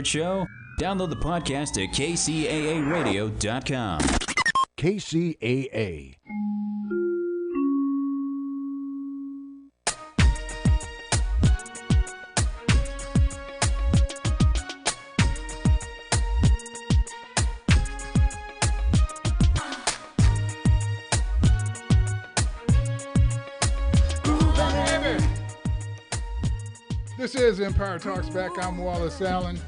Show? Download the podcast at kcaaradio.com. KCAA. This is Empire Talks Back. I'm Wallace Allen,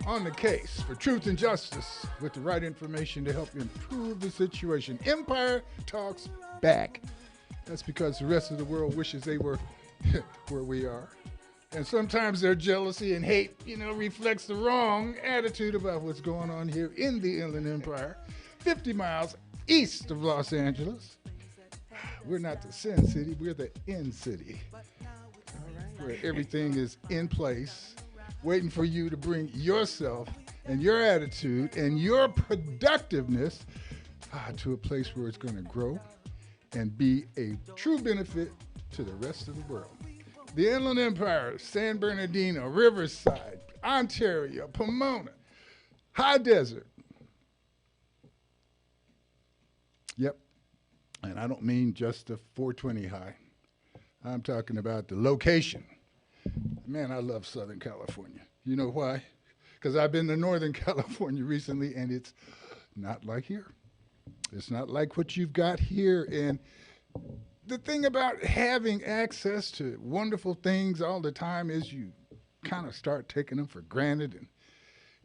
on the case for truth and justice with the right information to help you improve the situation. Empire Talks Back. That's because the rest of the world wishes they were where we are. And sometimes their jealousy and hate, reflects the wrong attitude about what's going on here in the Inland Empire, 50 miles east of Los Angeles. We're not the Sin City, we're the In City, where everything is in place, waiting for you to bring yourself and your attitude and your productiveness to a place where it's going to grow and be a true benefit to the rest of the world. The Inland Empire, San Bernardino, Riverside, Ontario, Pomona, High Desert. Yep, and I don't mean just the 420 high. I'm talking about the location. Man, I love Southern California. You know why? Because I've been to Northern California recently, and it's not like here. It's not like what you've got here. And the thing about having access to wonderful things all the time is you kind of start taking them for granted and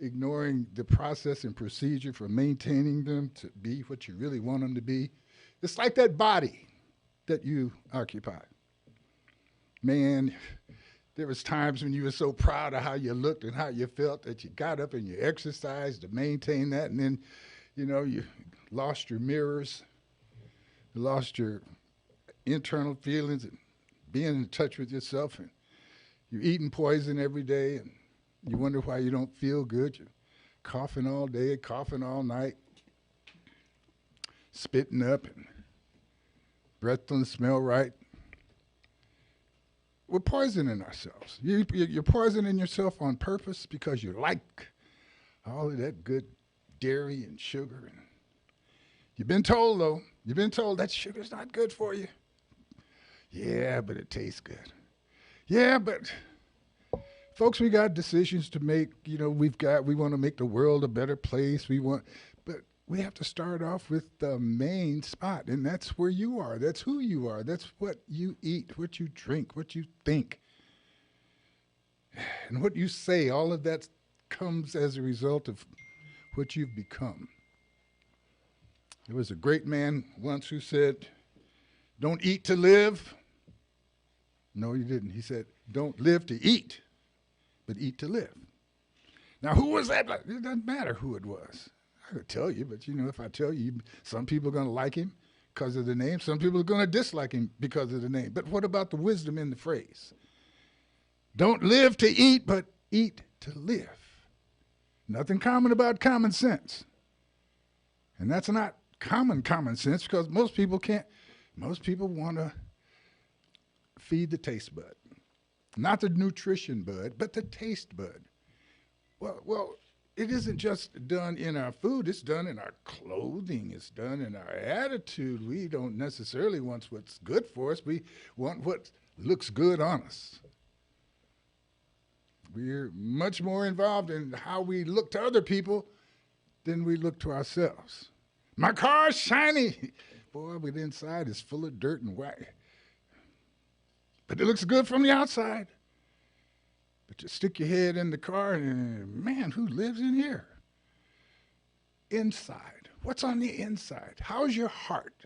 ignoring the process and procedure for maintaining them to be what you really want them to be. It's like that body that you occupy. Man, there was times when you were so proud of how you looked and how you felt that you got up and you exercised to maintain that, and then, you lost your mirrors, you lost your internal feelings and being in touch with yourself, and you're eating poison every day, and you wonder why you don't feel good. You're coughing all day, coughing all night, spitting up, and breath don't smell right. We're poisoning ourselves. You're poisoning yourself on purpose because you like all of that good dairy and sugar. And you've been told that sugar's not good for you. Yeah, but it tastes good. Yeah, but folks, we got decisions to make. We want to make the world a better place. But we have to start off with the main spot, and that's where you are. That's who you are. That's what you eat, what you drink, what you think, and what you say. All of that comes as a result of what you've become. There was a great man once who said, "Don't eat to live." No, he didn't. He said, "Don't live to eat, but eat to live." Now, who was that? It doesn't matter who it was. I could tell you, but if I tell you, some people are going to like him because of the name. Some people are going to dislike him because of the name. But what about the wisdom in the phrase? Don't live to eat, but eat to live. Nothing common about common sense. And that's not common sense because most people want to feed the taste bud. Not the nutrition bud, but the taste bud. Well, it isn't just done in our food, it's done in our clothing, it's done in our attitude. We don't necessarily want what's good for us, we want what looks good on us. We're much more involved in how we look to other people than we look to ourselves. My car's shiny. Boy, but inside it's full of dirt and white. But it looks good from the outside. But you stick your head in the car and, man, who lives in here? Inside. What's on the inside? How's your heart?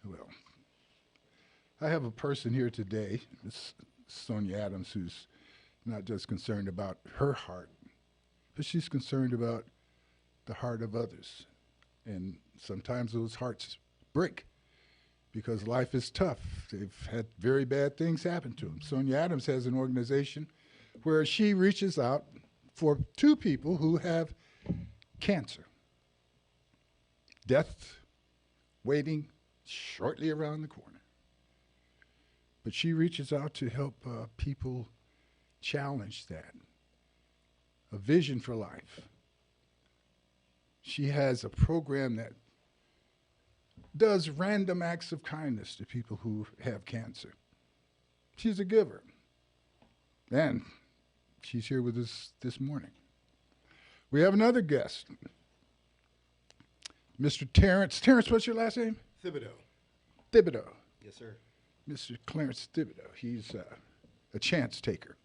Well, I have a person here today, Miss Sonia Adams, who's not just concerned about her heart, but she's concerned about the heart of others. And sometimes those hearts break because life is tough. They've had very bad things happen to them. Sonia Adams has an organization where she reaches out for two people who have cancer. Death waiting shortly around the corner. But she reaches out to help people challenge that a vision for life. She has a program that does random acts of kindness to people who have cancer. She's a giver. And she's here with us this morning. We have another guest, Mr. Terrence. Terrence, what's your last name? Thibodeau. Thibodeau. Yes, sir. Mr. Clarence Thibodeau. He's a chance taker.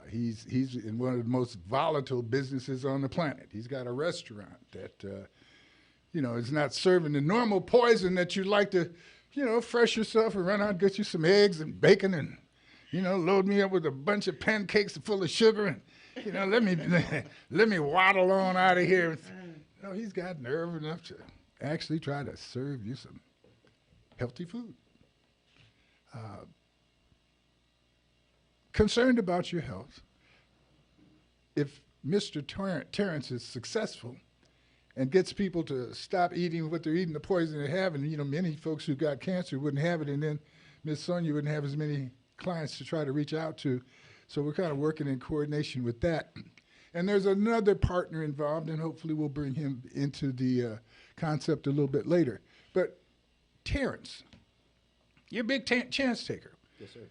He's in one of the most volatile businesses on the planet. He's got a restaurant that, is not serving the normal poison that you'd like to, fresh yourself and run out and get you some eggs and bacon and, load me up with a bunch of pancakes full of sugar and, let me waddle on out of here. No, he's got nerve enough to actually try to serve you some healthy food. Concerned about your health, if Mr. Terrence is successful and gets people to stop eating what they're eating, the poison they're having, many folks who got cancer wouldn't have it, and then Miss Sonia wouldn't have as many clients to try to reach out to. So we're kind of working in coordination with that. And there's another partner involved, and hopefully we'll bring him into the concept a little bit later. But Terrence, you're a big chance taker. Yes, sir.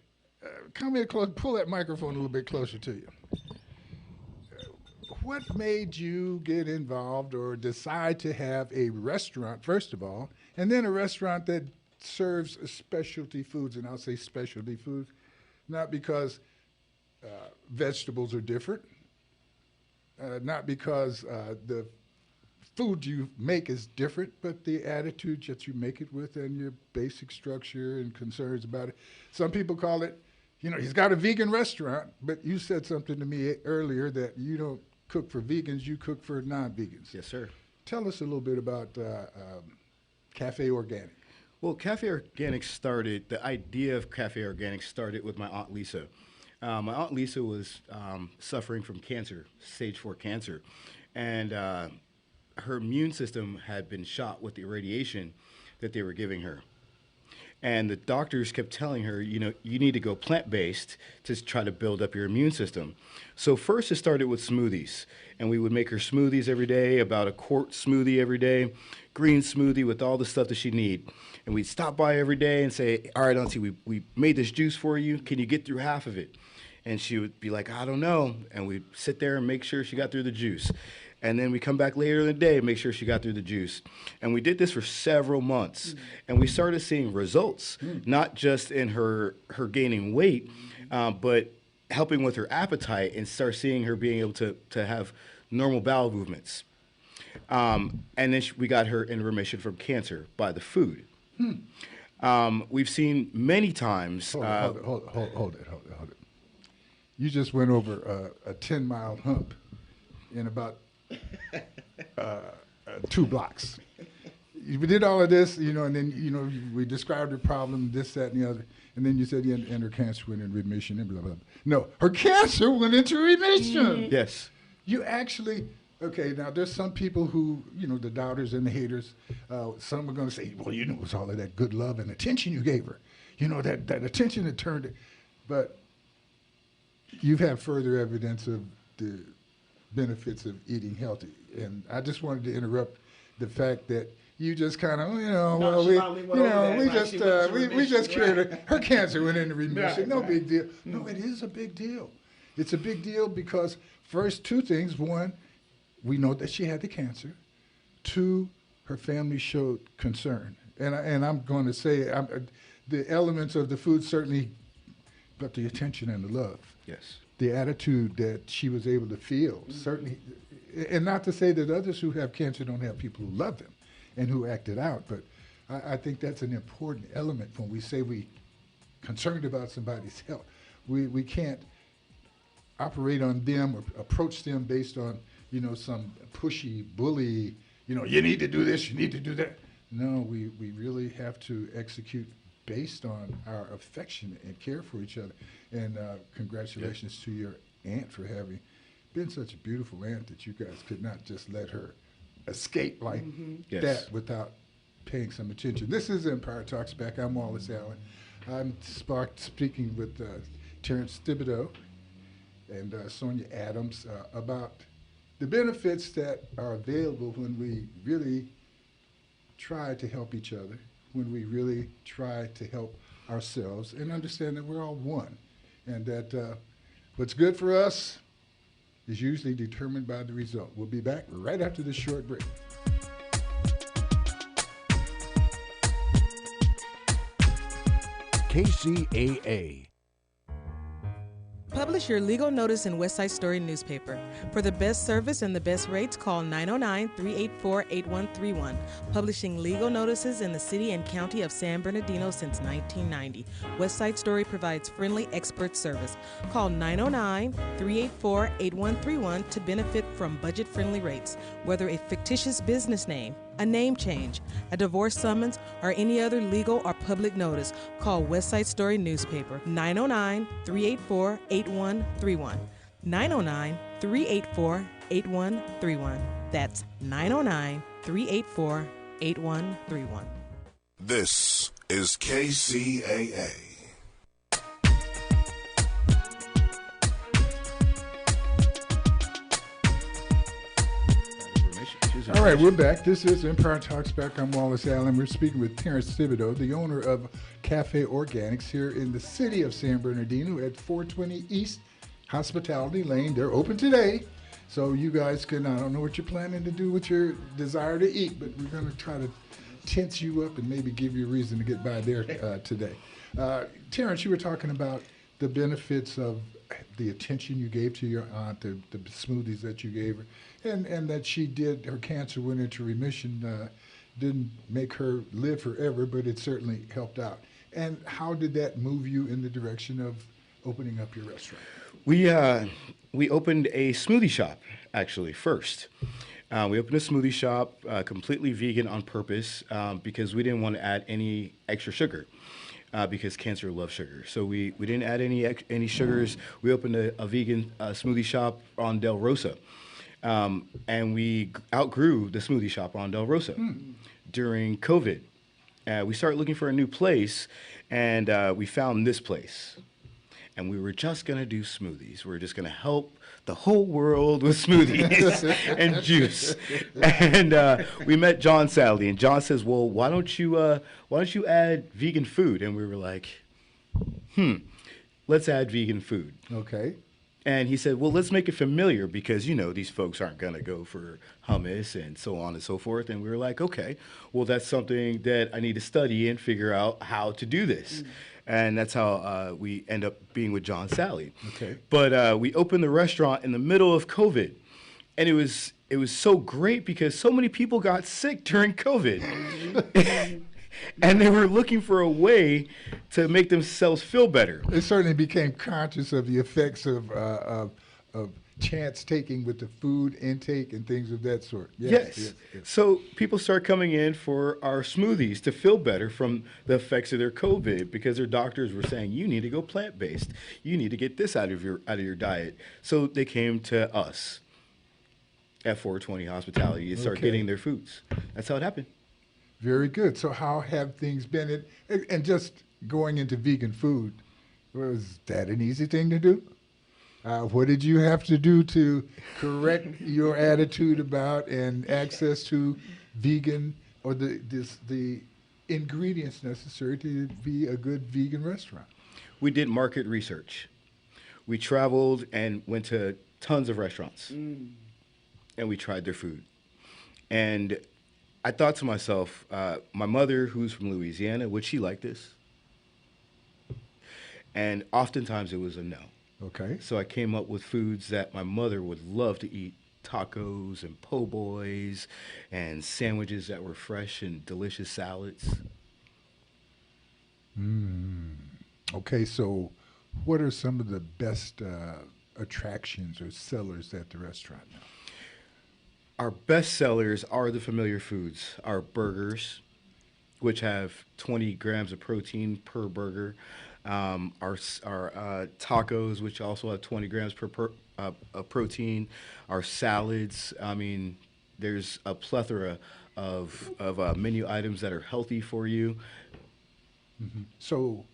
Come in close, pull that microphone a little bit closer to you. What made you get involved or decide to have a restaurant, first of all, and then a restaurant that serves specialty foods? And I'll say specialty foods, not because vegetables are different, not because the food you make is different, but the attitude that you make it with and your basic structure and concerns about it. Some people call it, he's got a vegan restaurant, but you said something to me earlier that you don't cook for vegans, you cook for non-vegans. Yes, sir. Tell us a little bit about Cafe Organic. Well, Cafe Organic started, the idea of Cafe Organic started with my Aunt Lisa. My Aunt Lisa was suffering from cancer, stage 4 cancer, and her immune system had been shot with the irradiation that they were giving her. And the doctors kept telling her, you need to go plant-based to try to build up your immune system. So first it started with smoothies. And we would make her smoothies every day, about a quart smoothie every day, green smoothie with all the stuff that she need. And we'd stop by every day and say, all right, Auntie, we made this juice for you. Can you get through half of it? And she would be like, I don't know. And we'd sit there and make sure she got through the juice. And then we come back later in the day and make sure she got through the juice. And we did this for several months. And we started seeing results, not just in her gaining weight, but helping with her appetite and start seeing her being able to have normal bowel movements. And then we got her in remission from cancer by the food. We've seen many times. Hold it. You just went over a 10-mile hump in about 2 blocks. We did all of this, and then, we described her problem, this, that, and the other, and then you said, and her cancer went in remission, and blah, blah, blah. No, her cancer went into remission. Yes. You actually, okay, now there's some people who, the doubters and the haters, some are going to say, well, it was all of that good love and attention you gave her. That attention that turned it. But you've had further evidence of the benefits of eating healthy. And I just wanted to interrupt the fact that you just kind of, we just cured her. Her cancer went into remission. No big deal. No, it is a big deal. It's a big deal because first, 2 things. 1, we know that she had the cancer. 2, her family showed concern. And I'm going to say the elements of the food certainly, but the attention and the love. Yes. The attitude that she was able to feel, certainly, and not to say that others who have cancer don't have people who love them and who act it out, but I think that's an important element when we say we concerned about somebody's health. We can't operate on them or approach them based on, some pushy, bully, you need to do this, you need to do that. No, we really have to execute based on our affection and care for each other. And congratulations to your aunt for having been such a beautiful aunt that you guys could not just let her escape like that without paying some attention. This is Empire Talks Back. I'm Wallace Allen. I'm speaking with Terrence Thibodeau. and Sonia Adams about the benefits that are available when we really try to help each other, when we really try to help ourselves and understand that we're all one, and that what's good for us is usually determined by the result. We'll be back right after this short break. KCAA. Publish your legal notice in West Side Story newspaper. For the best service and the best rates, call 909-384-8131. Publishing legal notices in the city and county of San Bernardino since 1990. West Side Story provides friendly expert service. Call 909-384-8131 to benefit from budget-friendly rates. Whether a fictitious business name, a name change, a divorce summons, or any other legal or public notice, call West Side Story newspaper 909-384-8131. 909-384-8131. That's 909-384-8131. This is KCAA. All right, we're back. This is Empire Talks Back. I'm Wallace Allen. We're speaking with Terrence Thibodeau, the owner of Cafe Organics here in the city of San Bernardino at 420 East Hospitality Lane. They're open today, so you guys can, I don't know what you're planning to do with your desire to eat, but we're going to try to tense you up and maybe give you a reason to get by there today. Terrence, you were talking about the benefits of the attention you gave to your aunt, the smoothies that you gave her, and that her cancer went into remission, didn't make her live forever, but it certainly helped out. And how did that move you in the direction of opening up your restaurant? We opened a smoothie shop, actually, first. We opened a smoothie shop, completely vegan on purpose, because we didn't want to add any extra sugar. Because cancer loves sugar. So we didn't add any sugars. We opened a vegan smoothie shop on Del Rosa. And we outgrew the smoothie shop on Del Rosa during COVID. We started looking for a new place, and we found this place. And we were just going to do smoothies. We were just going to help the whole world with smoothies and juice. And we met John Sally, and John says, "Well, why don't you add vegan food?" And we were like, let's add vegan food. Okay. And he said, "Well, let's make it familiar because, these folks aren't going to go for hummus and so on and so forth." And we were like, okay, well, that's something that I need to study and figure out how to do this. And that's how we end up being with John Sally. Okay. But we opened the restaurant in the middle of COVID. And it was so great because so many people got sick during COVID. And they were looking for a way to make themselves feel better. They certainly became conscious of the effects of chance taking with the food intake and things of that sort. Yes. So people start coming in for our smoothies to feel better from the effects of their COVID because their doctors were saying, you need to go plant-based. You need to get this out of your diet. So they came to us at 420 Hospitality and start getting their foods. That's how it happened. Very good. So how have things been? And just going into vegan food, was that an easy thing to do? What did you have to do to correct your attitude about and access to vegan or the ingredients necessary to be a good vegan restaurant? We did market research. We traveled and went to tons of restaurants, and we tried their food. And I thought to myself, my mother, who's from Louisiana, would she like this? And oftentimes it was a no. Okay. So I came up with foods that my mother would love to eat, tacos and po' boys and sandwiches that were fresh and delicious salads. Okay, so what are some of the best attractions or sellers at the restaurant now? Our best sellers are the familiar foods. Our burgers, which have 20 grams of protein per burger. Our tacos, which also have 20 grams of protein. Our salads. I mean, there's a plethora of menu items that are healthy for you. So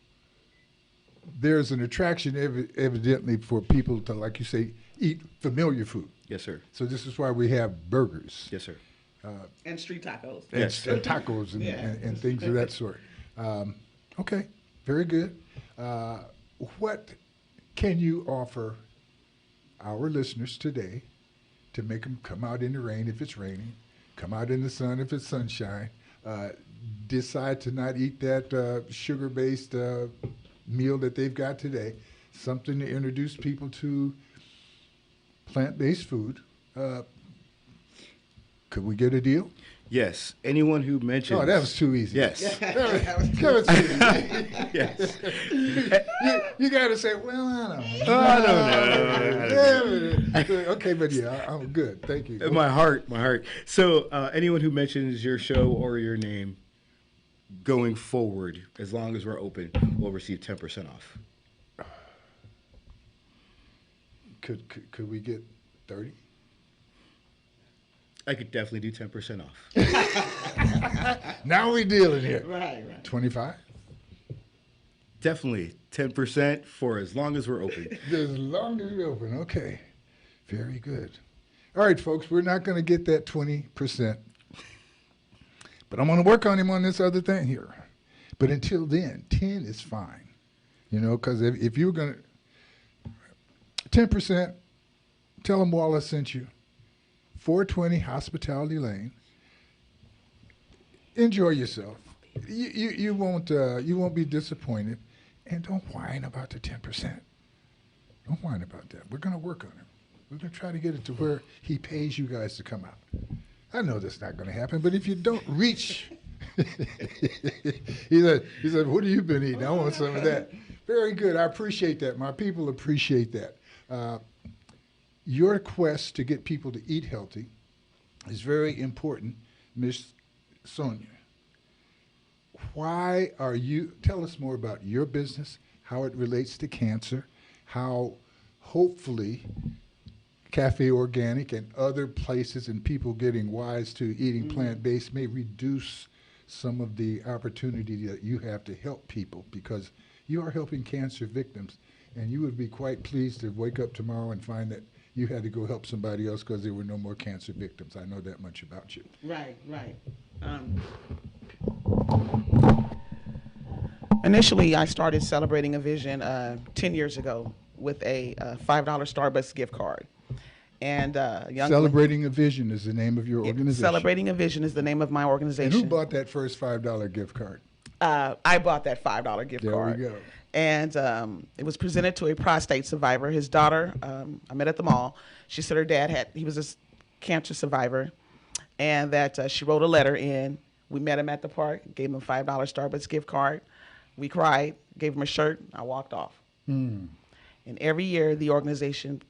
there's an attraction evidently for people to, like you say, eat familiar food. Yes, sir. So this is why we have burgers. Yes, sir. And street tacos. And tacos and things of that sort. Okay, very good. What can you offer our listeners today to make them come out in the rain if it's raining, come out in the sun if it's sunshine, decide to not eat that sugar-based meal that they've got today, something to introduce people to plant-based food? Could we get a deal? Yes. Anyone who mentions... Oh, that was too easy. Yes. That was too easy. Yes. You got to say, well, I don't know. Okay, but yeah, I'm good. Thank you. My heart. So anyone who mentions your show or your name going forward, as long as we're open, will receive 10% off. Could we get 30? I could definitely do 10% off. Now we dealing here. Right. 25? Definitely 10% for as long as we're open. As long as we're open. Okay. Very good. All right, folks, we're not going to get that 20%. But I'm going to work on him on this other thing here. But until then, 10 is fine. You know, because if you're going to 10%, tell them Wallace sent you. 420 Hospitality Lane. Enjoy yourself. You won't be disappointed, and don't whine about the 10%. Don't whine about that. We're going to work on it. We're going to try to get it to where he pays you guys to come out. I know that's not going to happen, but if you don't reach, he said, what have you been eating? I want some of that. Very good. I appreciate that. My people appreciate that. Your quest to get people to eat healthy is very important, Miss Sonia. Why are you, tell us more about your business, how it relates to cancer, how hopefully Cafe Organic and other places and people getting wise to eating plant-based may reduce some of the opportunity that you have to help people, because you are helping cancer victims, and you would be quite pleased to wake up tomorrow and find that you had to go help somebody else because there were no more cancer victims. I know that much about you. Right. Initially, I started celebrating a vision 10 years ago with a $5 Starbucks gift card. And Celebrating a Vision is the name of your organization. Celebrating a Vision is the name of my organization. And who bought that first $5 gift card? I bought that $5 gift card. There we go. And it was presented to a prostate survivor. His daughter, I met at the mall. She said her dad he was a cancer survivor, and that she wrote a letter in. We met him at the park, gave him a $5 Starbucks gift card. We cried, gave him a shirt. I walked off. And every year, the organization,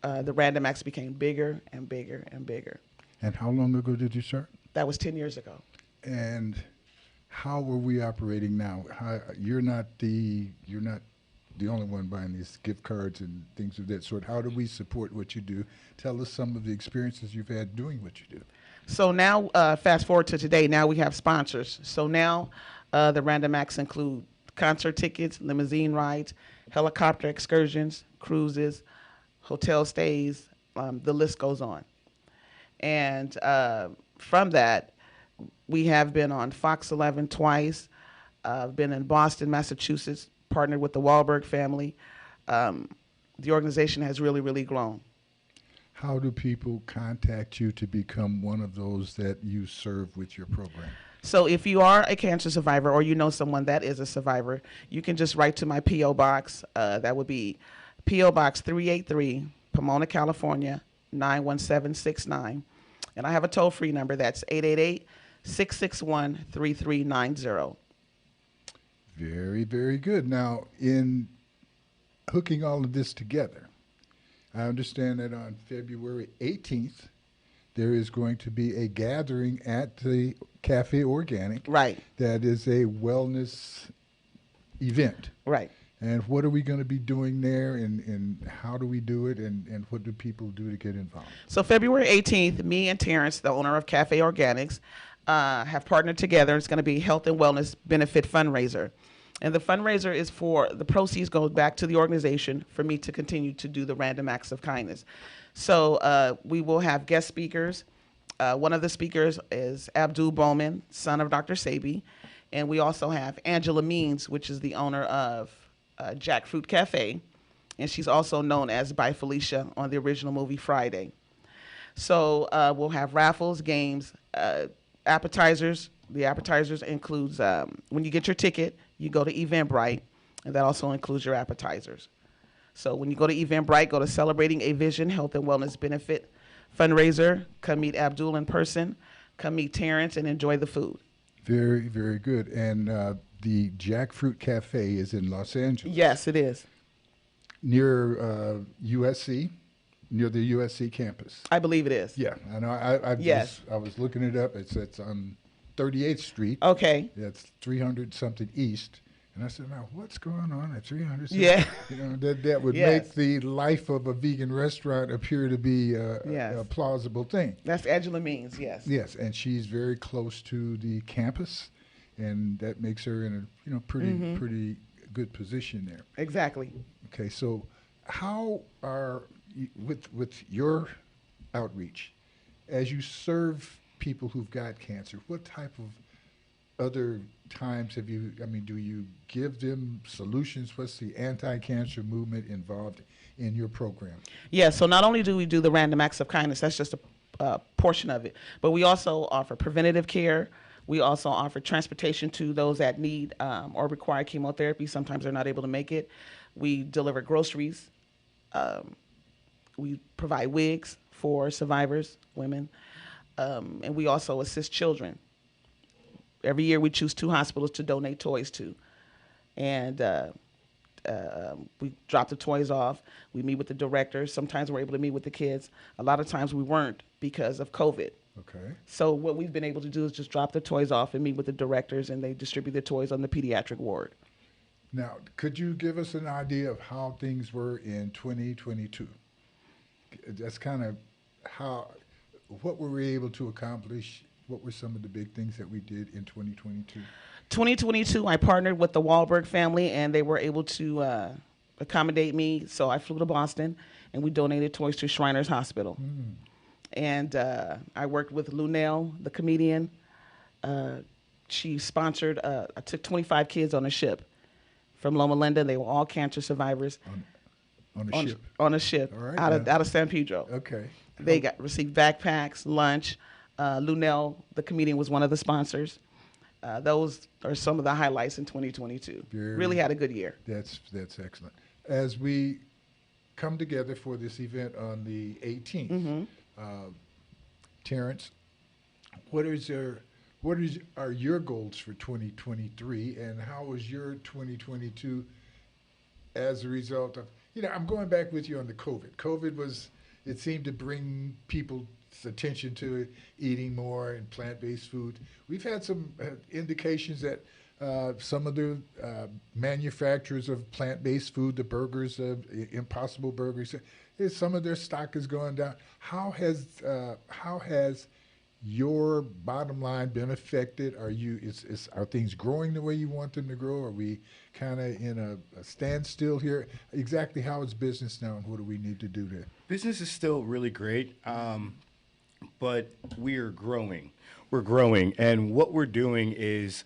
the Random Acts, became bigger and bigger and bigger. And how long ago did you start? That was 10 years ago. And how are we operating now? You're not the only one buying these gift cards and things of that sort. How do we support what you do? Tell us some of the experiences you've had doing what you do. So now, fast forward to today, now we have sponsors. So now the Random Acts include concert tickets, limousine rides, helicopter excursions, cruises, hotel stays, the list goes on. And from that, we have been on Fox 11 twice. I've been in Boston, Massachusetts, partnered with the Wahlberg family. The organization has really, really grown. How do people contact you to become one of those that you serve with your program? So if you are a cancer survivor or you know someone that is a survivor, you can just write to my P.O. Box. That would be P.O. Box 383, Pomona, California, 91769. And I have a toll-free number. That's 888-661-3390. Very, very good. Now, in hooking all of this together, I understand that on February 18th, there is going to be a gathering at the Cafe Organic. Right. That is a wellness event. Right. And what are we going to be doing there, and how do we do it, and what do people do to get involved? So February 18th, me and Terrence, the owner of Cafe Organics, have partnered together. It's going to be health and wellness benefit fundraiser. And the fundraiser is for, the proceeds go back to the organization for me to continue to do the random acts of kindness. So we will have guest speakers. One of the speakers is Abdul Bowman, son of Dr. Sabi. And we also have Angela Means, which is the owner of Jackfruit Cafe. And she's also known as By Felicia on the original movie Friday. So we'll have raffles, games, appetizers. The appetizers includes, when you get your ticket, you go to Eventbrite, and that also includes your appetizers. So when you go to Eventbrite, go to Celebrating a Vision Health and Wellness Benefit Fundraiser. Come meet Abdul in person. Come meet Terrence and enjoy the food. Very, very good. And the Jackfruit Cafe is in Los Angeles. Yes, it is. Near USC, near the USC campus. I believe it is. Yeah, I know. Yes. I was looking it up. It's on 38th Street. Okay. That's 300 something east. And I said, now what's going on at 300 something? Yeah. You know, that would Yes. make the life of a vegan restaurant appear to be Yes. a plausible thing. That's Angela Means, yes. Yes, and she's very close to the campus, and that makes her in a pretty good position there. Exactly. Okay, so how are with your outreach, as you serve people who've got cancer, what type of other times have you, do you give them solutions? What's the anti-cancer movement involved in your program? Yeah, so not only do we do the random acts of kindness, that's just a portion of it, but we also offer preventative care. We also offer transportation to those that need or require chemotherapy. Sometimes they're not able to make it. We deliver groceries. We provide wigs for survivors, women, and we also assist children. Every year we choose 2 hospitals to donate toys to. And we drop the toys off. We meet with the directors. Sometimes we're able to meet with the kids. A lot of times we weren't because of COVID. Okay. So what we've been able to do is just drop the toys off and meet with the directors, and they distribute the toys on the pediatric ward. Now, could you give us an idea of how things were in 2022? That's kind of what were we able to accomplish? What were some of the big things that we did in 2022? 2022, I partnered with the Wahlberg family, and they were able to accommodate me. So I flew to Boston, and we donated toys to Shriners Hospital. And I worked with Lunel, the comedian. She sponsored, I took 25 kids on a ship from Loma Linda. They were all cancer survivors. On a ship? On a ship, All right, out of San Pedro. Okay. They received backpacks, lunch. Lunel, the comedian, was one of the sponsors. Those are some of the highlights in 2022. Really had a good year. That's excellent. As we come together for this event on the 18th, Terrence, what are your goals for 2023, and how was your 2022 as a result of, I'm going back with you on the COVID. COVID it seemed to bring people's attention to eating more and plant-based food. We've had some indications that some of the manufacturers of plant-based food, the burgers, Impossible Burgers, some of their stock has gone down. How has your bottom line been affected? Are things growing the way you want them to grow? Are we kind of in a standstill here? Exactly how is business now, and what do we need to do there? Business is still really great, but we're growing. We're growing, and what we're doing is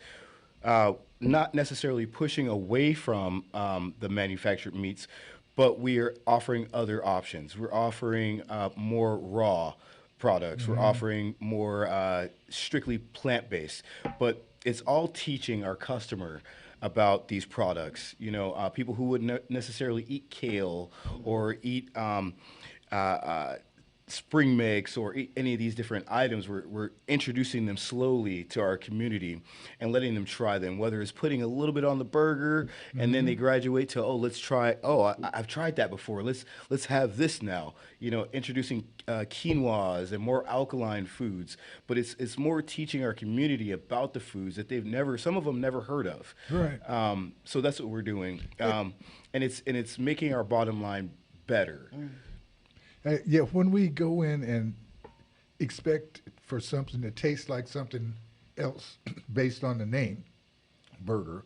not necessarily pushing away from the manufactured meats, but we are offering other options. We're offering more raw products. We're offering more strictly plant-based, but it's all teaching our customer about these products. People who wouldn't necessarily eat kale or eat spring mix or any of these different items, we're introducing them slowly to our community and letting them try them, whether it's putting a little bit on the burger and then they graduate to, let's try, I've tried that before, let's have this now, introducing quinoas and more alkaline foods. But it's more teaching our community about the foods that some of them never heard of. Right. So that's what we're doing. And it's making our bottom line better. When we go in and expect for something to taste like something else based on the name, burger,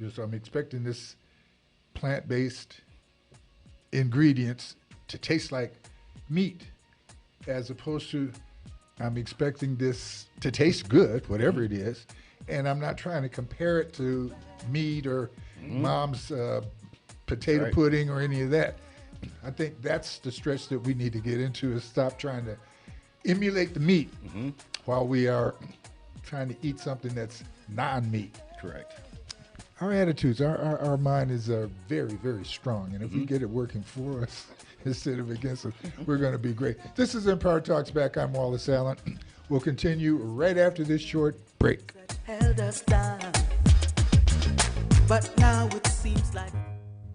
So I'm expecting this plant-based ingredients to taste like meat, as opposed to I'm expecting this to taste good, whatever it is, and I'm not trying to compare it to meat or mom's potato pudding or any of that. I think that's the stretch that we need to get into, is stop trying to emulate the meat while we are trying to eat something that's non-meat. Correct. Our attitudes, our mind is very, very strong, and if we get it working for us instead of against us, we're going to be great. This is Empire Talks Back. I'm Wallace Allen. We'll continue right after this short break. Held us down, but now it seems like.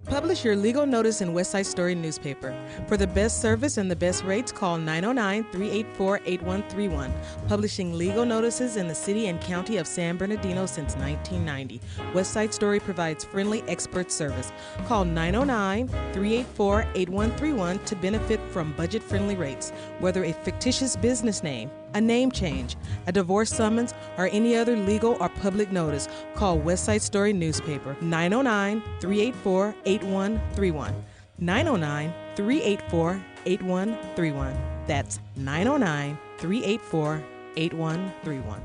Publish your legal notice in West Side Story newspaper. For the best service and the best rates, call 909-384-8131. Publishing legal notices in the city and county of San Bernardino since 1990. West Side Story provides friendly expert service. Call 909-384-8131 to benefit from budget-friendly rates. Whether a fictitious business name, a name change, a divorce summons, or any other legal or public notice, call West Side Story newspaper 909-384-8131. 909-384-8131. That's 909-384-8131.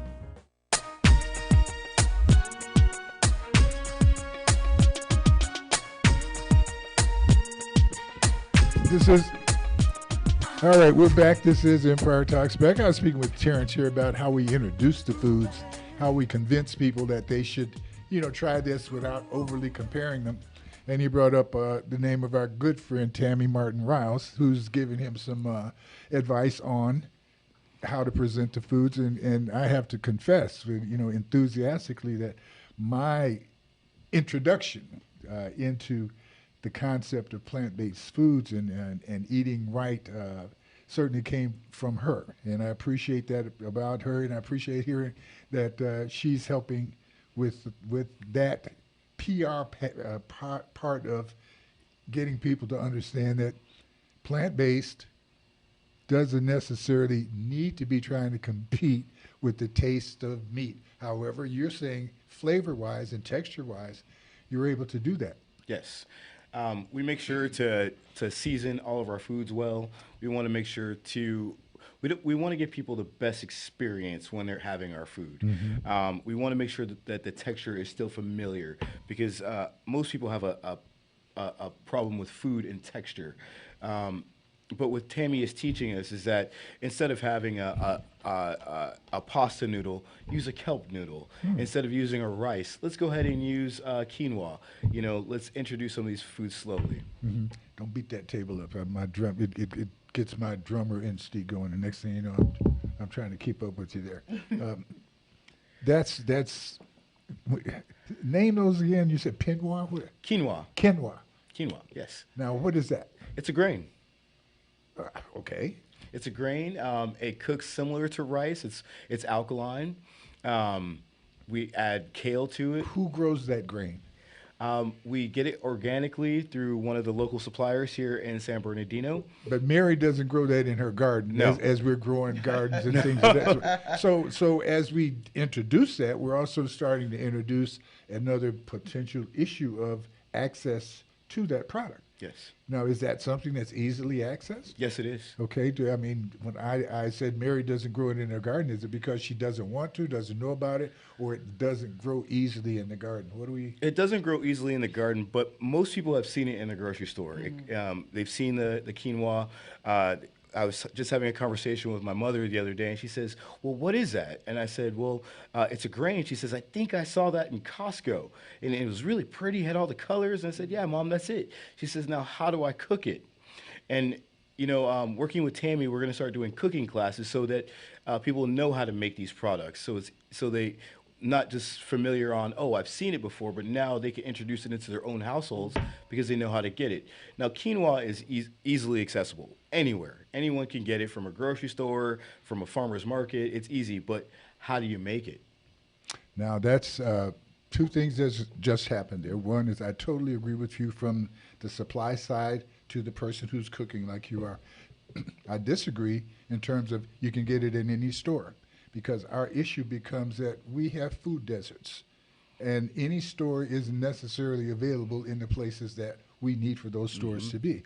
All right, we're back. This is Empire Talks Back. I was speaking with Terrence here about how we introduce the foods, how we convince people that they should, try this without overly comparing them. And he brought up the name of our good friend, Tammy Martin Riles, who's giving him some advice on how to present the foods. And I have to confess, enthusiastically, that my introduction into the concept of plant-based foods and eating right certainly came from her. And I appreciate that about her, and I appreciate hearing that she's helping with that PR part of getting people to understand that plant-based doesn't necessarily need to be trying to compete with the taste of meat. However, you're saying flavor-wise and texture-wise, you're able to do that. Yes. We make sure to season all of our foods well. We want to make sure we want to give people the best experience when they're having our food. We want to make sure that the texture is still familiar, because most people have a problem with food and texture. But what Tammy is teaching us is that instead of having a pasta noodle, use a kelp noodle. Instead of using a rice, let's go ahead and use quinoa. Let's introduce some of these foods slowly. Don't beat that table up. My drum, it gets my drummer instinct going. The next thing you know, I'm trying to keep up with you there. That's name those again. You said quinoa. Quinoa. Quinoa. Quinoa. Yes. Now, what is that? It's a grain. Okay. It's a grain. It cooks similar to rice. It's alkaline. We add kale to it. Who grows that grain? We get it organically through one of the local suppliers here in San Bernardino. But Mary doesn't grow that in her garden, no. as we're growing gardens and things of that sort. So as we introduce that, we're also starting to introduce another potential issue of access to that product. Yes. Now, is that something that's easily accessed? Yes, it is. Okay. When I said Mary doesn't grow it in her garden, is it because she doesn't want to, doesn't know about it, or it doesn't grow easily in the garden? It doesn't grow easily in the garden, but most people have seen it in the grocery store. They've seen the quinoa. I was just having a conversation with my mother the other day, and she says, well, what is that? And I said, well, it's a grain. She says, I think I saw that in Costco. And it was really pretty, had all the colors. And I said, yeah, Mom, that's it. She says, now, how do I cook it? And, working with Tammy, we're going to start doing cooking classes so that people know how to make these products. So they not just familiar on, I've seen it before, but now they can introduce it into their own households because they know how to get it. Now, quinoa is easily accessible anywhere. Anyone can get it from a grocery store, from a farmer's market. It's easy, but how do you make it? Now, that's two things that just happened there. One is I totally agree with you from the supply side to the person who's cooking like you are. I disagree in terms of you can get it in any store, because our issue becomes that we have food deserts. and any store isn't necessarily available in the places that we need for those stores to be.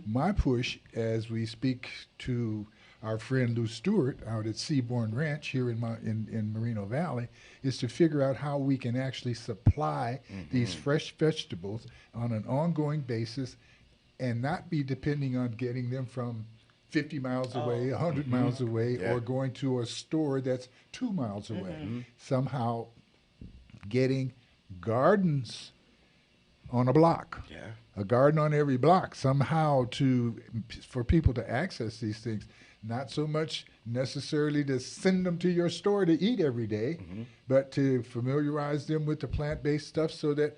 My push, as we speak to our friend Lou Stewart out at Seabourn Ranch here in Moreno Valley, is to figure out how we can actually supply these fresh vegetables on an ongoing basis and not be depending on getting them from 50 miles away, 100 miles away, or going to a store that's 2 miles away. Somehow getting gardens on a block, a garden on every block, somehow for people to access these things, not so much necessarily to send them to your store to eat every day, but to familiarize them with the plant-based stuff so that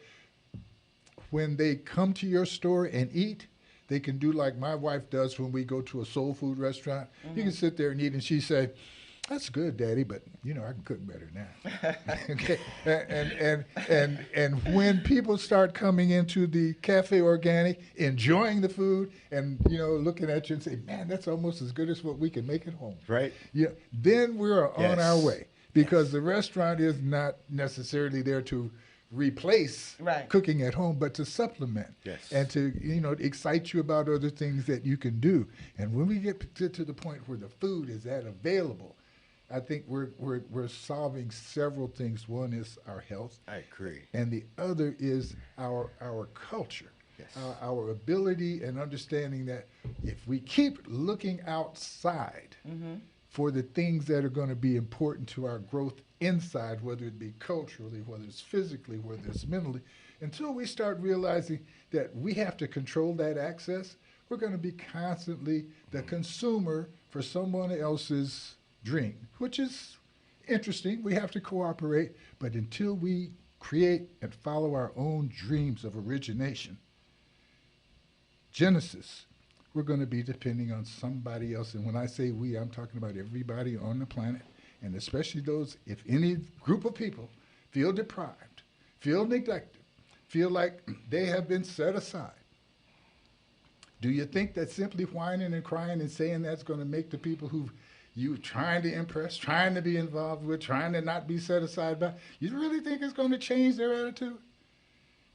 when they come to your store and eat, they can do like my wife does when we go to a soul food restaurant. You can sit there and eat, and she say, "That's good, Daddy, but I can cook better now." Okay, and when people start coming into the Cafe Organic, enjoying the food, and looking at you and say, "Man, that's almost as good as what we can make at home." Right. Yeah. Then we're on our way, because the restaurant is not necessarily there to replace cooking at home, but to supplement and to excite you about other things that you can do. And when we get to the point where the food is that available, I think we're solving several things. One is our health. I agree. And the other is our culture. Yes. Our ability and understanding that if we keep looking outside for the things that are going to be important to our growth inside, whether it be culturally, whether it's physically, whether it's mentally, until we start realizing that we have to control that access, we're going to be constantly the consumer for someone else's dream, which is interesting. We have to cooperate, but until we create and follow our own dreams of origination, Genesis, we're going to be depending on somebody else. And when I say we, I'm talking about everybody on the planet, and especially those, if any group of people feel deprived, feel neglected, feel like they have been set aside. Do you think that simply whining and crying and saying that's going to make the people who you trying to impress, trying to be involved with, trying to not be set aside by, you really think it's going to change their attitude?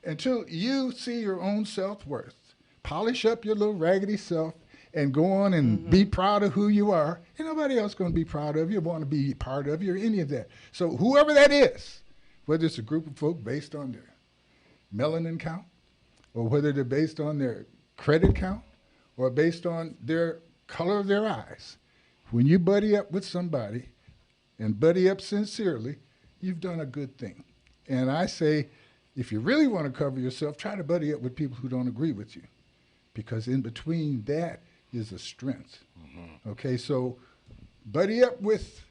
Until you see your own self-worth, polish up your little raggedy self, and go on and be proud of who you are, and nobody else going to be proud of you, want to be part of you, or any of that. So whoever that is, whether it's a group of folk based on their melanin count, or whether they're based on their credit count, or based on their color of their eyes, when you buddy up with somebody, and buddy up sincerely, you've done a good thing. And I say, if you really want to cover yourself, try to buddy up with people who don't agree with you, because in between that is a strength. Okay, so buddy up with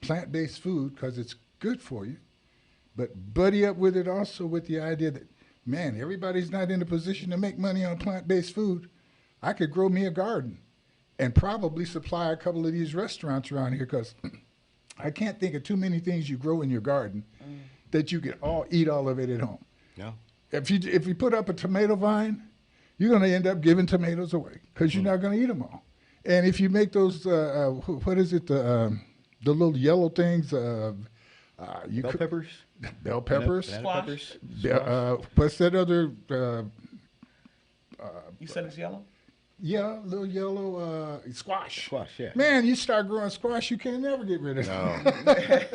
plant-based food because it's good for you, but buddy up with it also with the idea that, man, everybody's not in a position to make money on plant-based food. I could grow me a garden and probably supply a couple of these restaurants around here, because I can't think of too many things you grow in your garden that you can eat all of it at home. No. If you put up a tomato vine, you're going to end up giving tomatoes away because you're not going to eat them all. And if you make those, what is it, the little yellow things? Bell peppers? Bell peppers. Banana peppers. What's that other? You said it's yellow? Yeah, little yellow squash. Squash, yeah. Man, you start growing squash, you can never get rid of it.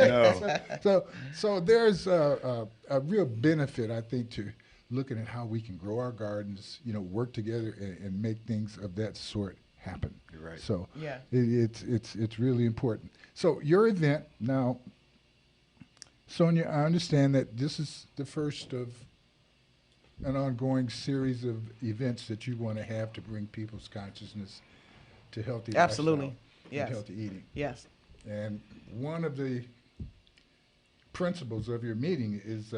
No. So there's a real benefit, I think, to looking at how we can grow our gardens, work together and make things of that sort happen. You're right. So yeah, it's really important. So your event now, Sonia, I understand that this is the first of an ongoing series of events that you want to have to bring people's consciousness to healthy absolutely, lifestyle yes, and healthy eating. Yes. And one of the principles of your meeting is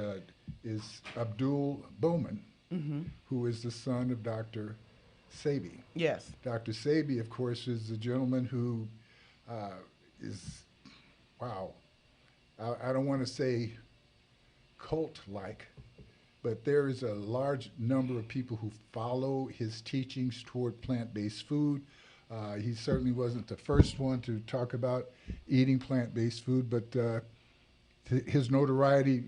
Abdul Bowman, who is the son of Dr. Sebi. Yes. Dr. Sebi, of course, is the gentleman who is, wow, I don't want to say cult-like, but there is a large number of people who follow his teachings toward plant-based food. He certainly wasn't the first one to talk about eating plant-based food, but his notoriety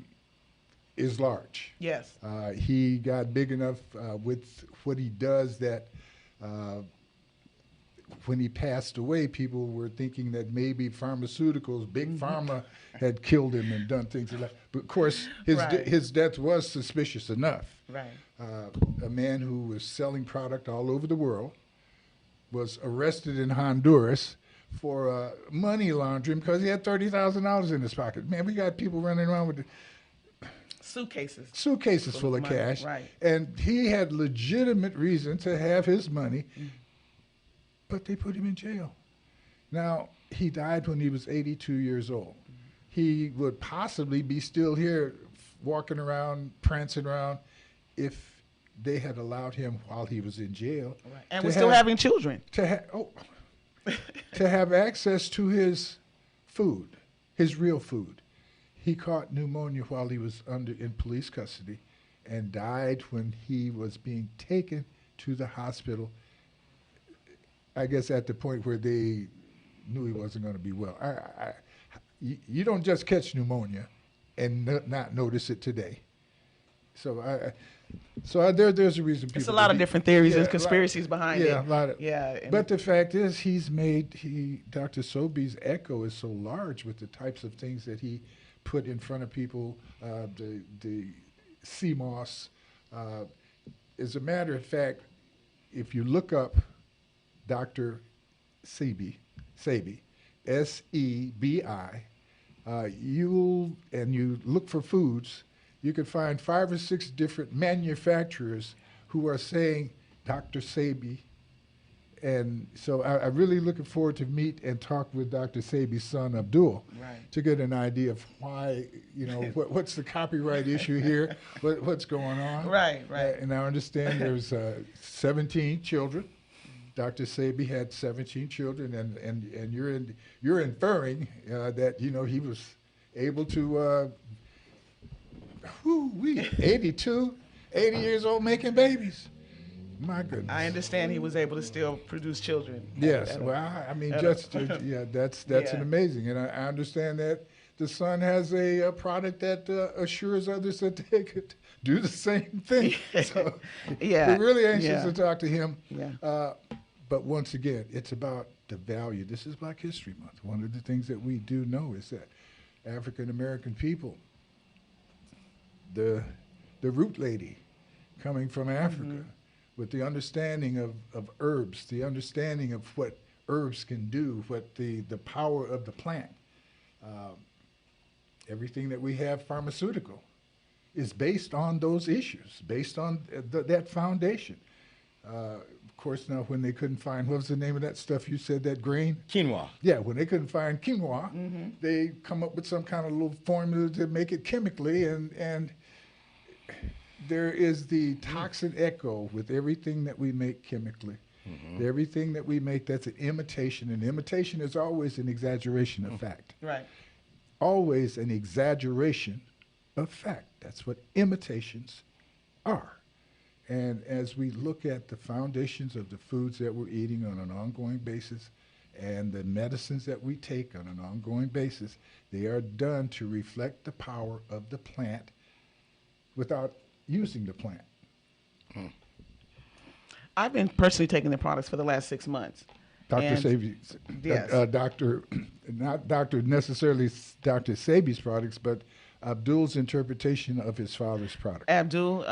is large. Yes. He got big enough with what he does that when he passed away, people were thinking that maybe pharmaceuticals, big pharma, had killed him and done things like that. But of course, his death was suspicious enough. Right. A man who was selling product all over the world was arrested in Honduras for money laundering because he had $30,000 in his pocket. Man, we got people running around with suitcases full of money. cash. Right. And he had legitimate reason to have his money, but they put him in jail. Now, he died when he was 82 years old. He would possibly be still here walking around, prancing around, if they had allowed him while he was in jail. Right. And we're still having children. To have access to his food, his real food. He caught pneumonia while he was in police custody and died when he was being taken to the hospital, I guess at the point where they knew he wasn't going to be well. You don't just catch pneumonia and not notice it today. So there's a reason people. There's a lot of different theories and conspiracies behind it. Yeah, a lot of. Yeah. But the fact is, Dr. Sobey's echo is so large with the types of things that he put in front of people, the CMOS. As a matter of fact, if you look up Dr. Sebi, S-E-B-I, you look for foods, you can find 5 or 6 different manufacturers who are saying Dr. Sebi. And so I'm really looking forward to meet and talk with Dr. Sebi's son, Abdul, to get an idea of why, what's the copyright issue here, what's going on. Right. And I understand there's 17 children. Dr. Sebi had 17 children, and you're inferring that, he was able to, 80 years old making babies. My goodness. I understand he was able to still produce children. Yes. That's an amazing. And I understand that the son has a product that assures others that they could do the same thing. So we're really anxious to talk to him. Yeah. But once again, it's about the value. This is Black History Month. One of the things that we do know is that African American people, the root lady coming from Africa, with the understanding of herbs, the understanding of what herbs can do, what the power of the plant. Everything that we have pharmaceutical is based on those issues, based on that foundation. Of course, now when they couldn't find, what was the name of that stuff you said, that grain? Quinoa. Yeah, when they couldn't find quinoa, they come up with some kind of little formula to make it chemically, and there is the toxin echo with everything that we make chemically. Everything that we make, that's an imitation, and imitation is always an exaggeration of fact. Right. Always an exaggeration of fact. That's what imitations are. And as we look at the foundations of the foods that we're eating on an ongoing basis and the medicines that we take on an ongoing basis, they are done to reflect the power of the plant without using the plant. I've been personally taking the products for the last 6 months. Dr. Sebi's, yes. Not necessarily Dr. Sebi's products, but Abdul's interpretation of his father's product. Abdul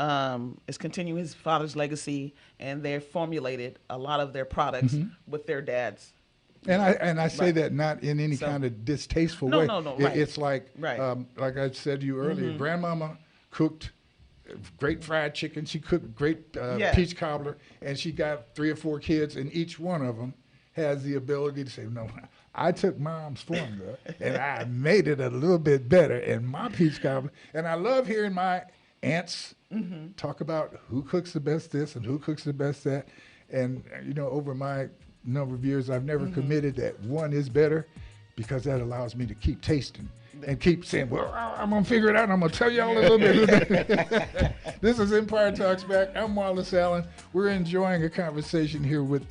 is continuing his father's legacy, and they've formulated a lot of their products with their dad's. And I say that not in any kind of distasteful way. No, right. It's like I said to you earlier, Grandmama cooked great fried chicken. She cooked great peach cobbler, and she got 3 or 4 kids, and each one of them has the ability to say, no, I took Mom's formula and I made it a little bit better in my peach cobbler. And I love hearing my aunts talk about who cooks the best this and who cooks the best that. And, over my number of years, I've never committed that one is better, because that allows me to keep tasting and keep saying, well, I'm going to figure it out, and I'm going to tell y'all a little bit. This is Empire Talks Back. I'm Wallace Allen. We're enjoying a conversation here with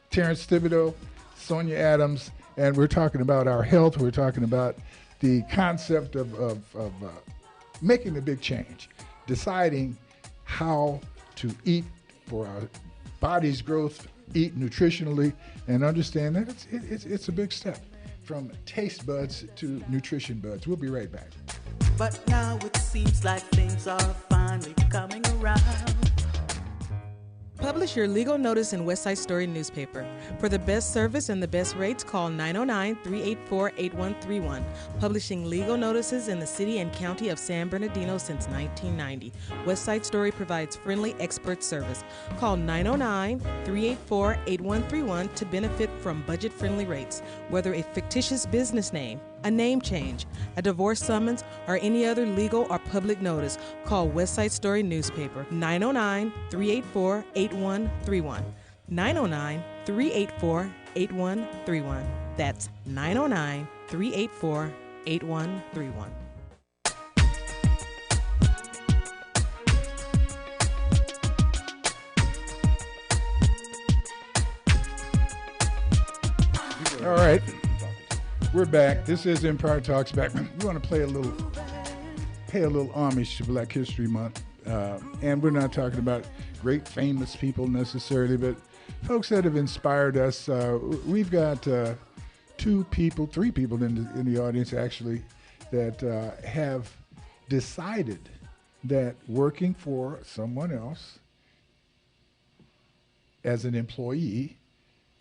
Terrence Thibodeau, Sonia Adams, and we're talking about our health. We're talking about the concept of making a big change, deciding how to eat for our body's growth, eat nutritionally, and understand that it's a big step from taste buds to nutrition buds. We'll be right back. But now it seems like things are finally coming around. Publish your legal notice in West Side Story newspaper. For the best service and the best rates, call 909-384-8131. Publishing legal notices in the city and county of San Bernardino since 1990. West Side Story provides friendly expert service. Call 909-384-8131 to benefit from budget-friendly rates. Whether a fictitious business name, a name change, a divorce summons, or any other legal or public notice, call West Side Story newspaper 909-384-8131. 909-384-8131. That's 909-384-8131. All right. We're back. This is Empire Talks Back. We want to pay a little homage to Black History Month. And we're not talking about great famous people necessarily, but folks that have inspired us. We've got three people in the audience actually that have decided that working for someone else as an employee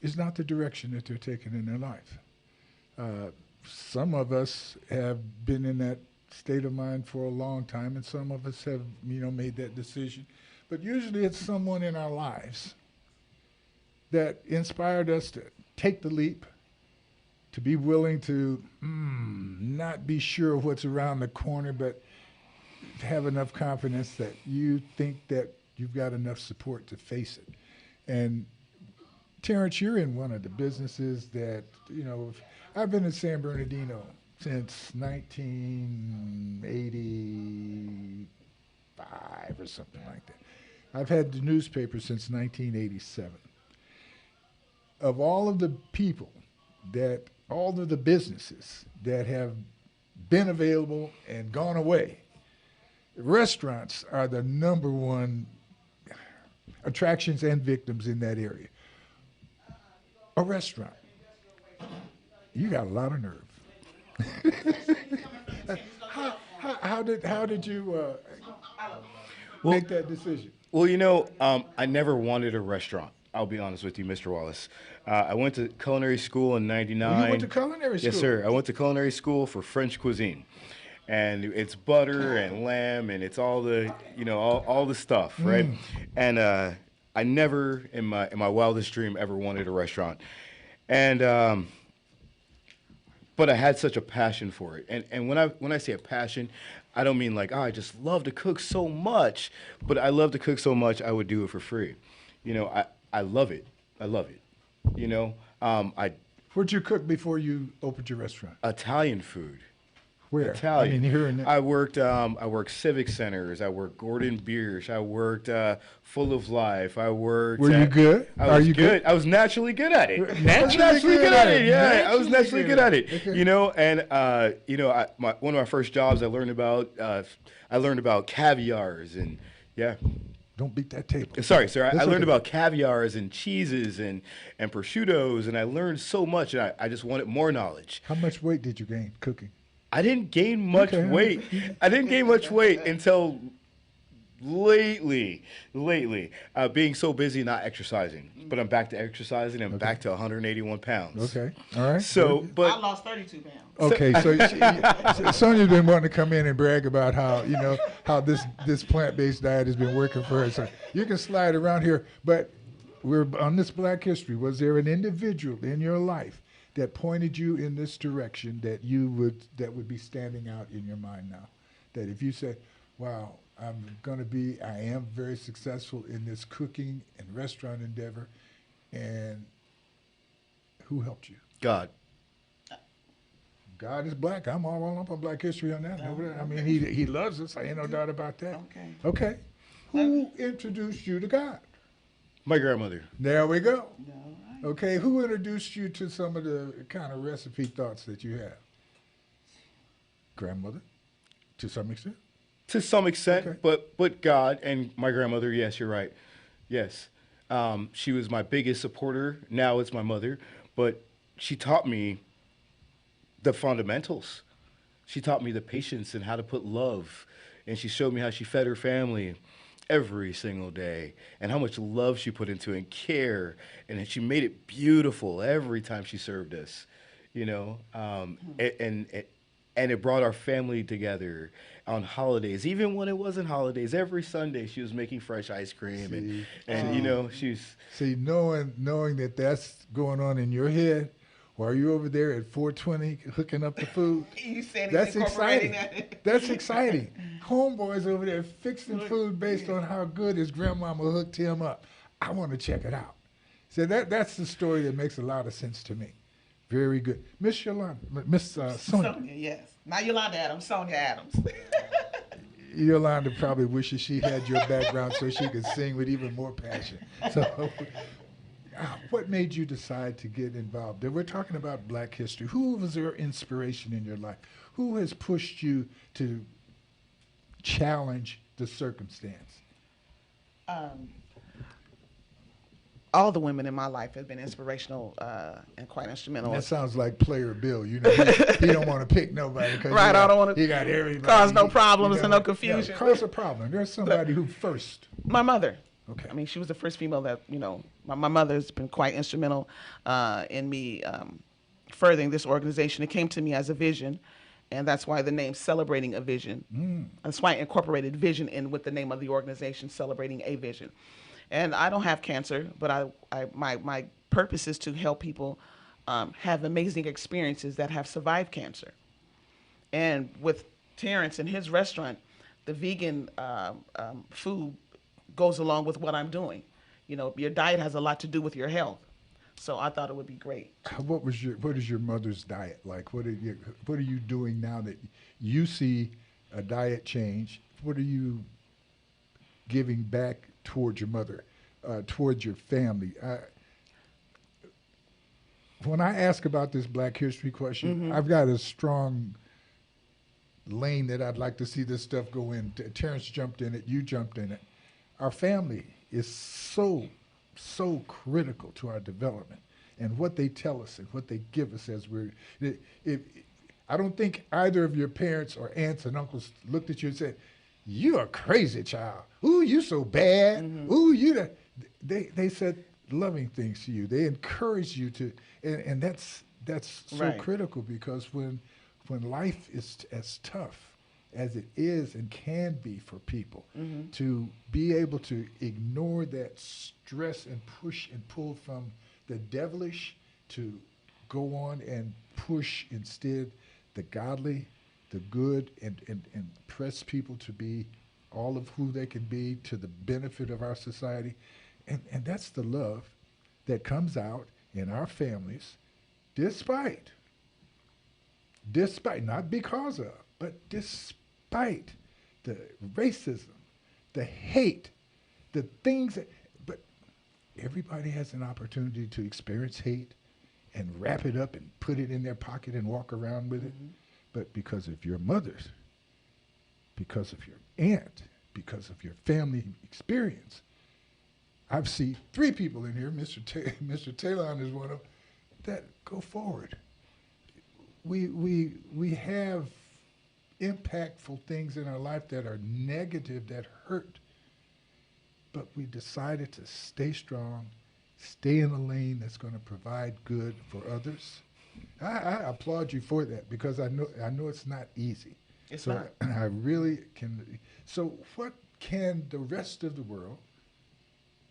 is not the direction that they're taking in their life. Some of us have been in that state of mind for a long time, and some of us have, made that decision. But usually it's someone in our lives that inspired us to take the leap, to be willing to not be sure of what's around the corner, but have enough confidence that you think that you've got enough support to face it. And Terrence, you're in one of the businesses that, I've been in San Bernardino since 1985 or something like that. I've had the newspaper since 1987. Of all of the businesses that have been available and gone away, restaurants are the number one attractions and victims in that area. A restaurant. You got a lot of nerve. How did you make that decision? Well, I never wanted a restaurant. I'll be honest with you, Mr. Wallace. I went to culinary school in '99. Oh, you went to culinary school? Yes, sir. I went to culinary school for French cuisine. And it's butter and lamb and it's all the, all the stuff, right? And I never, in my wildest dream, ever wanted a restaurant. And but I had such a passion for it. And when I say a passion, I don't mean like, I just love to cook so much, but I love to cook so much I would do it for free. I love it. I love it. What'd you cook before you opened your restaurant? Italian food. Where? Italian. Here and there. I worked civic centers. I worked Gordon Biersch. I worked Full of Life. I worked. Were you good? Are you good? I was naturally good at it. Naturally good at it. Yeah, I was naturally good at it. Okay. And one of my first jobs, I learned about caviars and yeah. Don't beat that table. Sorry, sir. I learned about caviars and cheeses and prosciuttos, and I learned so much, and I just wanted more knowledge. How much weight did you gain cooking? I didn't gain much weight. I didn't gain much weight until lately, being so busy not exercising. But I'm back to exercising. I'm back to 181 pounds. Okay, all right. I lost 32 pounds. Okay, so Sonia's been wanting to come in and brag about how this plant-based diet has been working for her. So you can slide around here, but we're on this Black History. Was there an individual in your life that pointed you in this direction that would be standing out in your mind now? That if you say, wow, I am very successful in this cooking and restaurant endeavor, and who helped you? God. God is black. I'm all up on Black History on that. I mean, he loves us. I ain't no doubt about that. Okay. Who introduced you to God? My grandmother. There we go. Okay, who introduced you to some of the kind of recipe thoughts that you have? Grandmother, to some extent. To some extent, Okay. but God and my grandmother, yes, you're right. Yes. She was my biggest supporter. Now it's my mother. But she taught me the fundamentals. She taught me the patience and how to put love. And she showed me how she fed her family every single day and how much love she put into it and care. And she made it beautiful every time she served us, you know. And it brought our family together on holidays, even when it wasn't holidays. Every Sunday she was making fresh ice cream, and you know, she's See, knowing that that's going on in your head while you're over there at 420 hooking up the food, You said that's he's incorporating exciting. that. That's exciting. Homeboy's over there fixing food based on how good his grandmama hooked him up. I want to check it out. So that's the story that makes a lot of sense to me. Very good. Miss Yolanda, Miss Sonia. Sonia, yes. Not Yolanda Adams, Sonia Adams. Yolanda probably wishes she had your background so she could sing with even more passion. So, what made you decide to get involved? We're talking about Black history. Who was your inspiration in your life? Who has pushed you to challenge the circumstance? All the women in my life have been inspirational and quite instrumental. That sounds like Player Bill. You know, he don't want to pick nobody because Right, I don't want to he got everybody. cause no problems You and no confusion. Yeah, cause a problem. There's somebody who first. My mother. Okay. I mean, she was the first female that, you know, my mother's been quite instrumental in me furthering this organization. It came to me as a vision, and that's why the name Celebrating a Vision. That's why I incorporated vision in with the name of the organization, Celebrating a Vision. And I don't have cancer, but my purpose is to help people have amazing experiences that have survived cancer. And with Terrence and his restaurant, the vegan food goes along with what I'm doing. You know, your diet has a lot to do with your health. So I thought it would be great. What is your mother's diet like? What are you doing now that you see a diet change? What are you giving back towards your mother, towards your family? When I ask about this Black History question, I've got a strong lane that I'd like to see this stuff go in. Terrence jumped in it. You jumped in it. Our family is so critical to our development and what they tell us and what they give us as I don't think either of your parents or aunts and uncles looked at you and said, "You're a crazy child. Ooh, you so bad. Ooh, you." They said loving things to you. They encouraged you to, and that's so Right. critical because when life is as tough as it is and can be for people, to be able to ignore that stress and push and pull from the devilish to go on and push instead the godly, the good, and press people to be all of who they can be to the benefit of our society. And that's the love that comes out in our families despite, not because of, but despite the racism, the hate, the things but everybody has an opportunity to experience hate and wrap it up and put it in their pocket and walk around with it. But because of your mother's, because of your aunt, because of your family experience, I've seen 3 people in here, Mr. Talon is one of them, that go forward. We have impactful things in our life that are negative, that hurt, but we decided to stay strong, stay in a lane that's going to provide good for others. I applaud you for that because I know it's not easy. It's not. I really can. So what can the rest of the world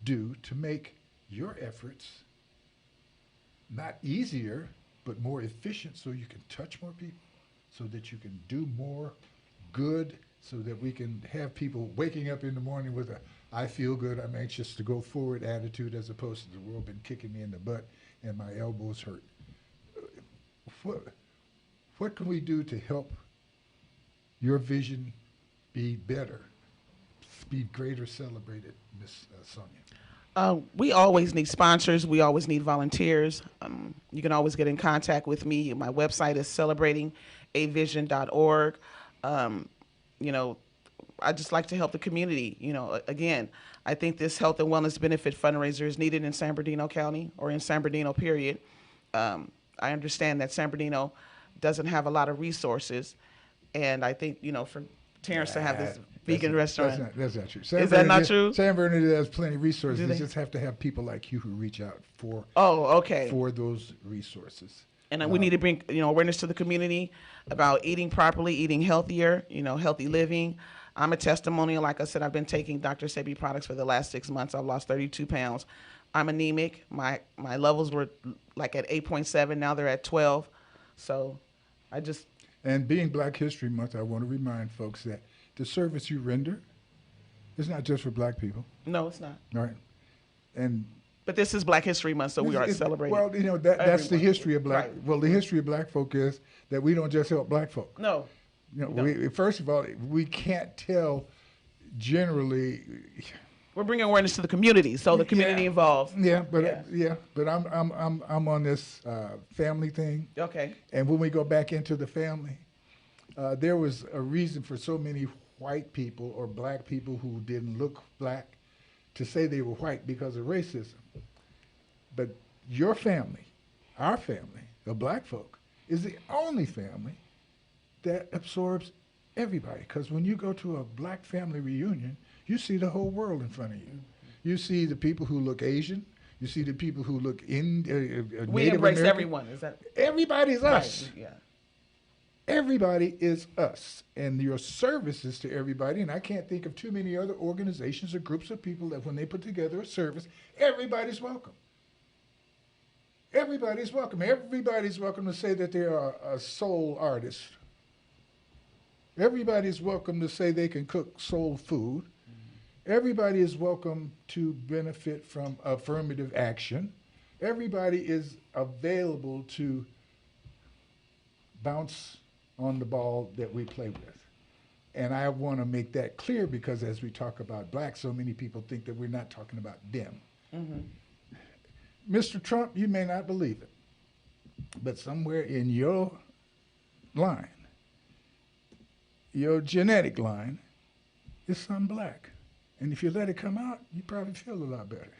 do to make your efforts not easier, but more efficient so you can touch more people, so that you can do more good, so that we can have people waking up in the morning with a "I feel good, I'm anxious to go forward" attitude, as opposed to the world been kicking me in the butt and my elbows hurt. What can we do to help your vision be better, be greater celebrated, Miss Sonia? We always need sponsors. We always need volunteers. You can always get in contact with me. My website is celebratingavision.org. You know, I just like to help the community. Again, I think this health and wellness benefit fundraiser is needed in San Bernardino County, or in San Bernardino, period. I understand that San Bernardino doesn't have a lot of resources, and I think, for Terrence to have this vegan restaurant. That's not true. Is that not true? San Bernardino has plenty of resources. They just have to have people like you who reach out for those resources. And we need to bring, awareness to the community about eating properly, eating healthier, healthy living. I'm a testimonial. Like I said, I've been taking Dr. Sebi products for the last 6 months. I've lost 32 pounds. I'm anemic. My levels were like at 8.7. Now they're at 12. So And being Black History Month, I want to remind folks that the service you render is not just for Black people. No, it's not. All right. But this is Black History Month, so we are celebrating. Well, that's the history of Black. Right. Well, the history of Black folk is that we don't just help Black folk. No. First of all, we can't tell generally. We're bringing awareness to the community, so the community involved. Yeah, but I'm on this family thing. Okay. And when we go back into the family, there was a reason for so many white people or Black people who didn't look Black to say they were white because of racism. But your family, our family, the Black folk, is the only family that absorbs everybody. Because when you go to a Black family reunion, you see the whole world in front of you. You see the people who look Asian. You see the people who look We Native embrace American. everyone. Is that? Everybody's us. Right. Yeah. Everybody is us, and your service is to everybody. And I can't think of too many other organizations or groups of people that when they put together a service, everybody's welcome. Everybody's welcome. Everybody's welcome to say that they are a soul artist. Everybody's welcome to say they can cook soul food. Everybody is welcome to benefit from affirmative action. Everybody is available to bounce on the ball that we play with. And I want to make that clear because as we talk about Black, so many people think that we're not talking about them. Mm-hmm. Mr. Trump, you may not believe it, but somewhere in your line, your genetic line, is some Black. And if you let it come out, you probably feel a lot better.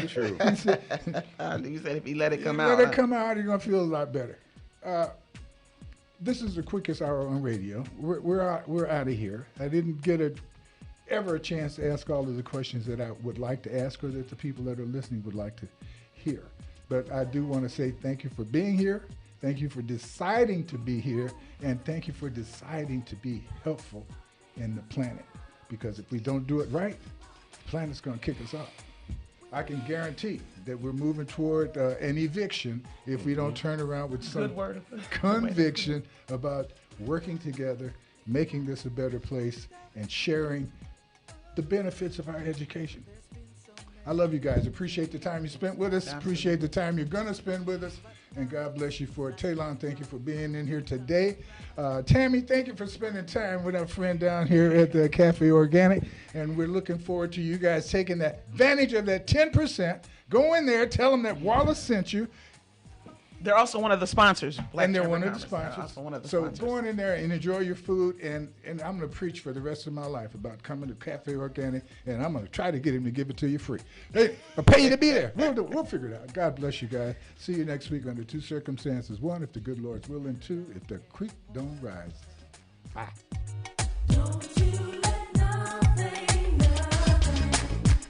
True. You said if you let it come out. Let it come out, you're going to feel a lot better. This is the quickest hour on radio. We're out of here. I didn't get ever a chance to ask all of the questions that I would like to ask or that the people that are listening would like to hear. But I do want to say thank you for being here. Thank you for deciding to be here. And thank you for deciding to be helpful in the planet. Because if we don't do it right, the planet's going to kick us off. I can guarantee that we're moving toward an eviction if we don't turn around with some conviction about working together, making this a better place, and sharing the benefits of our education. I love you guys. Appreciate the time you spent with us. Absolutely. Appreciate the time you're going to spend with us. And God bless you for it. Taylon, thank you for being in here today. Tammy, thank you for spending time with our friend down here at the Cafe Organic. And we're looking forward to you guys taking advantage of that 10%. Go in there, tell them that Wallace sent you. They're also one of the sponsors. And they're one of the sponsors. Also one of the so sponsors. go on in there and enjoy your food. And I'm going to preach for the rest of my life about coming to Cafe Organic. And I'm going to try to get him to give it to you free. Hey, I'll pay you to be there. We'll figure it out. God bless you guys. See you next week under two circumstances. One, if the good Lord's willing. Two, if the creek don't rise. Bye.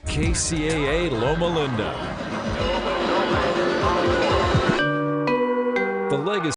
KCAA Loma Linda. The legacy.